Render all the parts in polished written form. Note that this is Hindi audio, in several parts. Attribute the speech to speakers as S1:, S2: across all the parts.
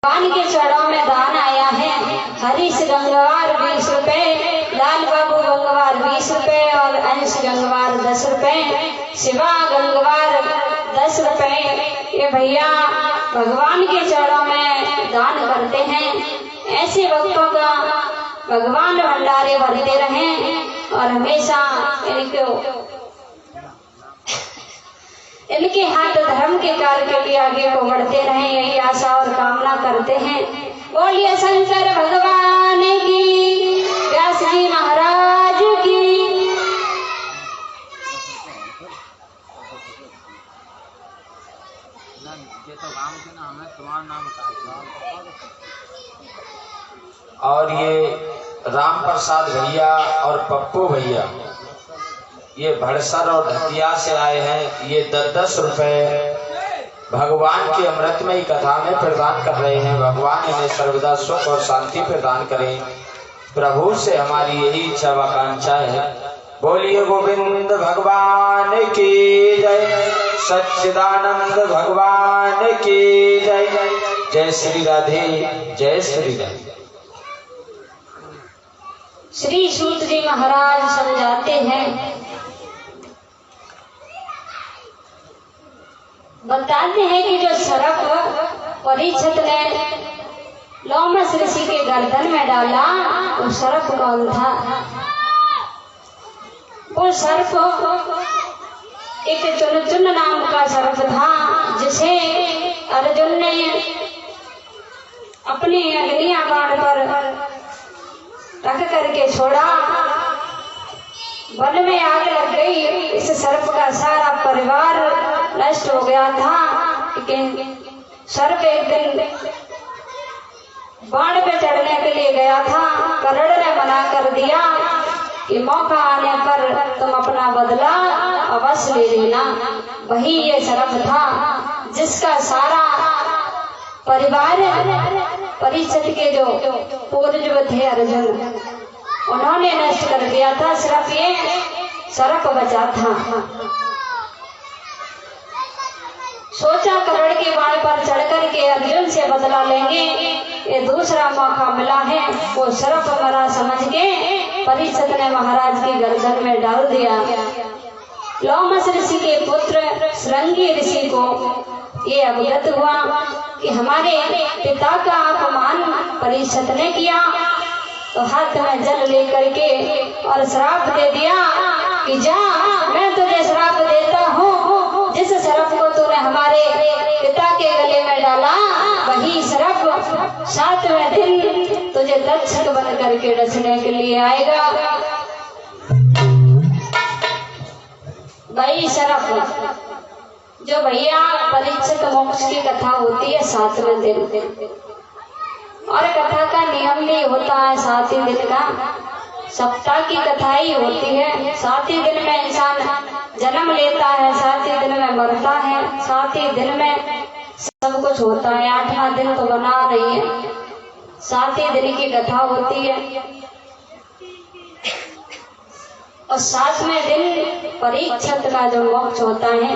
S1: भगवान के चरणों में दान आया है। हरीश गंगवार 20 रुपए, लाल बाबू गंगवार 20 रुपए और अंश गंगवार 10 रुपए, शिवा गंगवार 10 रुपए। ये भैया भगवान के चरणों में दान करते हैं। ऐसे भक्तों का भगवान भंडारे भरते रहें और हमेशा इनके हाथ धर्म के कार्य के लिए आगे को बढ़ते रहें, यही आशा और कामना करते हैं। बोलिए शंकर भगवान की, व्यास जी महाराज की।
S2: और ये राम प्रसाद भैया और पप्पू भैया ये भड़सर और धतिया से आए हैं। ये 10-10 रुपए भगवान की अमृतमयी कथा में प्रदान कर रहे हैं। भगवान इन्हें सर्वदा सुख और शांति प्रदान करें। प्रभु से हमारी यही इच्छा व आकांक्षा है। बोलिए गोविंद भगवान की जय, सच्चिदानंद भगवान की जय। जय श्री राधे, जय श्री राधे।
S1: श्री सूत जी महाराज समझाते हैं, बताते हैं कि जो सर्प परीक्षित ने लोमस ऋषि के गर्दन में डाला, वो सर्प कौन था? वो सर्प एक चुन नाम का सर्प था, जिसे अर्जुन ने अपनी अग्निया बाण पर रख करके छोड़ा। वन में आग लग गई। इस सर्प का सारा परिवार नष्ट हो गया था। लेकिन सर्प एक दिन बाण पे चढ़ने के लिए गया था। करण ने मना कर दिया कि मौका आने पर तुम अपना बदला अवश्य ले लेना। वही ये सर्प था जिसका सारा परिवार परीक्षित के जो पूर्वज थे अर्जुन, उन्होंने नष्ट कर दिया था। सिर्फ ये सर्प बचा था। सोचा करण के बाण पर चढ़ करके अर्जुन से बदला लेंगे। ये दूसरा मौका मिला है। वो सर्प मरा समझ के परीक्षित ने महाराज की गर्दन में डाल दिया। लोमस ऋषि के पुत्र श्रृंगी ऋषि को ये अवगत हुआ कि हमारे पिता का अपमान परीक्षित ने किया, तो हाथ में जल लेकर के और श्राप दे दिया कि जा, मैं तुझे श्राप देता हूँ। जिस सर्प को तूने हमारे पिता के गले में डाला, वही सर्प 7वें दिन तुझे तक्षक बन करके डसने के लिए आएगा। वही सर्प जो भैया परीक्षित मोक्ष की कथा होती है 7वें दिन, और कथा का नियम भी होता है 7 ही दिन का। सप्ताह की कथा ही होती है। 7 ही दिन में इंसान जन्म लेता है, 7 ही दिन में मरता है, 7 ही दिन में सब कुछ होता है। 8वां दिन तो बना नहीं है, 7 ही दिन की कथा होती है। और 7वें दिन परीक्षित का जो मोक्ष होता है।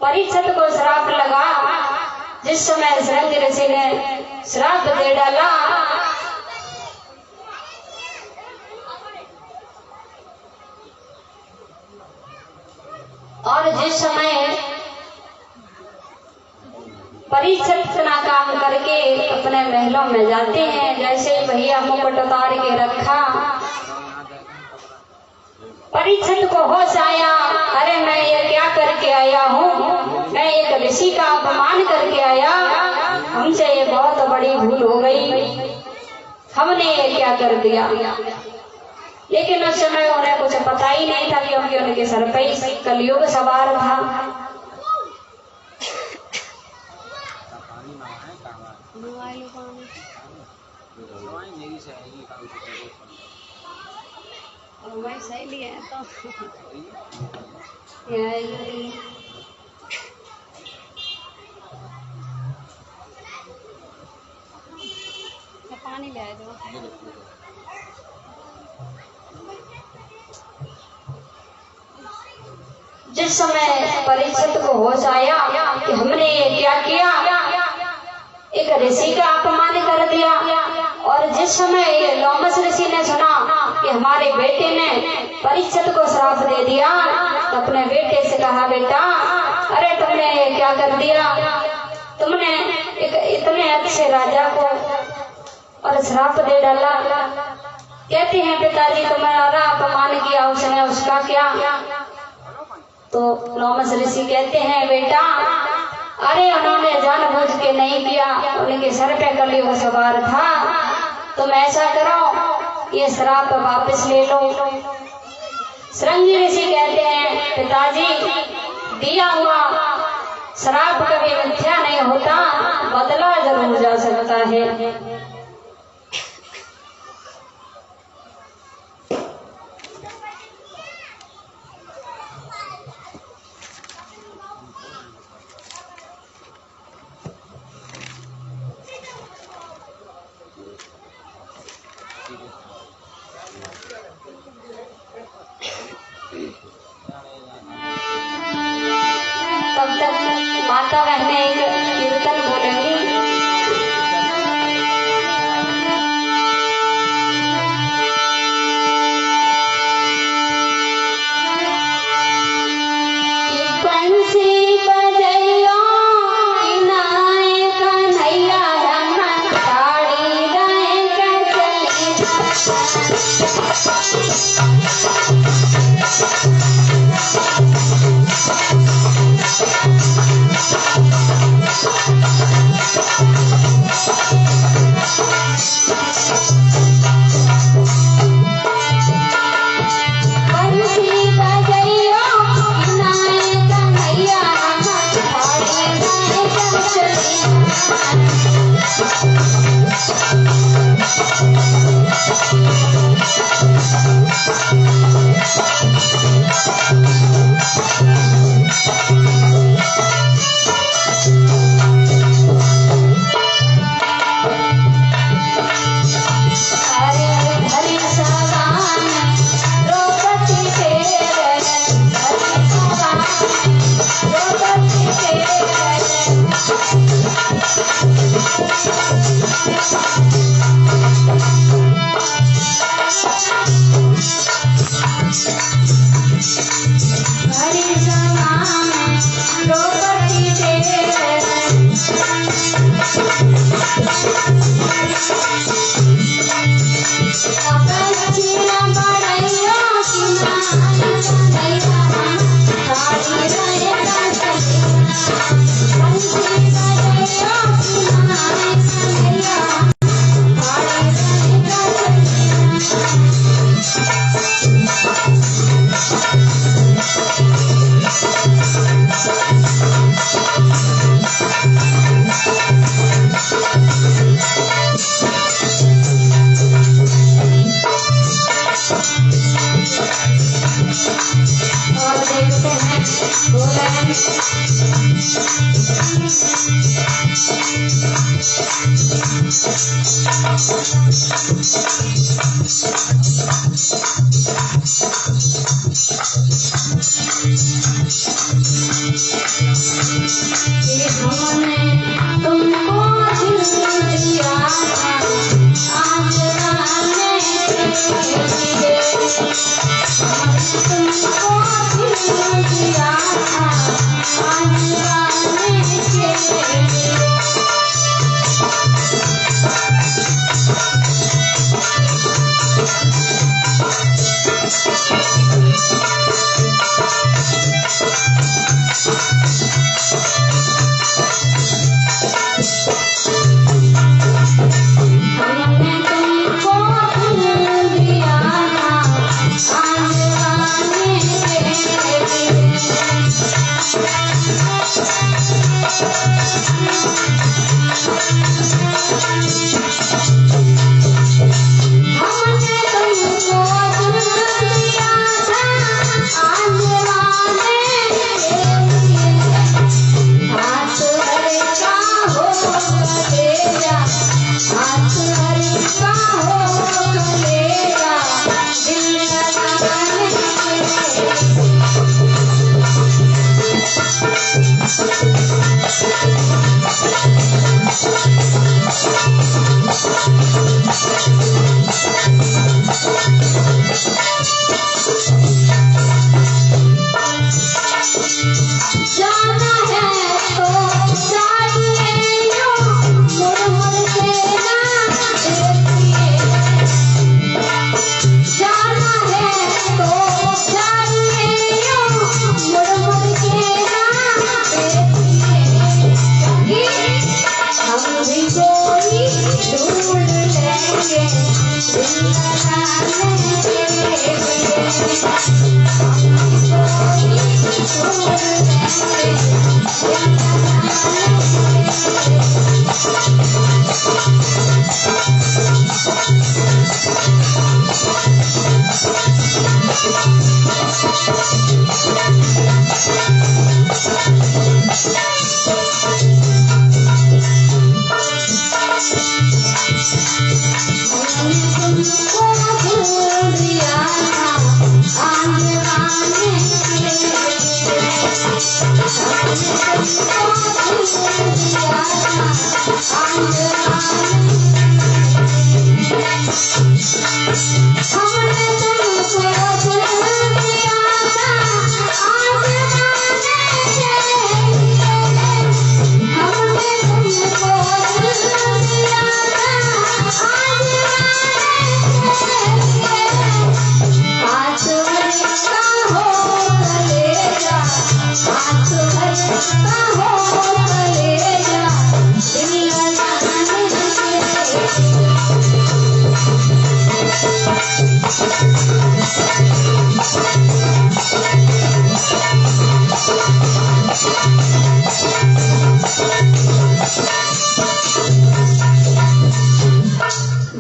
S1: परीक्षित को श्राप लगा। जिस समय श्रृंगी ऋषि ने श्राप दे डाला, और जिस समय परीक्षित नाकाम करके अपने महलों में जाते हैं, जैसे भैया मुकुट उतार के रखा, परीक्षित को होश आया, अरे मैं ये क्या करके आया हूँ, मैं एक ऋषि का अपमान करके आया, हमसे ये बहुत बड़ी भूल हो गई, हमने ये क्या कर दिया। लेकिन उस समय उन्हें कुछ पता ही नहीं था, क्योंकि उनके सर पे कलयुग सवार था। सहेली है तो पानी ले दो। जिस समय परीक्षित को होश आया कि हमने ये क्या किया, एक ऋषि का अपमान कर दिया। और जिस समय ये लोमस ऋषि ने सुना कि हमारे बेटे ने परीक्षित को श्राप दे दिया, तो अपने बेटे से कहा, बेटा अरे तुमने ये क्या कर दिया, तुमने एक इतने अच्छे राजा को और श्राप दे डाला। कहते हैं पिताजी तुम्हारा अपमान किया उसने, उसका क्या। तो लोमस ऋषि कहते हैं, बेटा अरे उन्होंने जानबूझ के नहीं किया, उनके सर पे कलयुग सवार था। तुम ऐसा करो, ये श्राप वापस ले लो। श्रृंगी ऋषि कहते हैं, पिताजी दिया हुआ श्राप कभी मिथ्या नहीं होता, बदला जरूर जा सकता है। तब तक माता बहनें एक कीर्तन बोलेंगी। बंसी बजैया किनारे कन्हैया, हम साड़ी गाए का चली।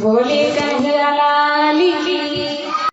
S1: बोले कन्हैया लाल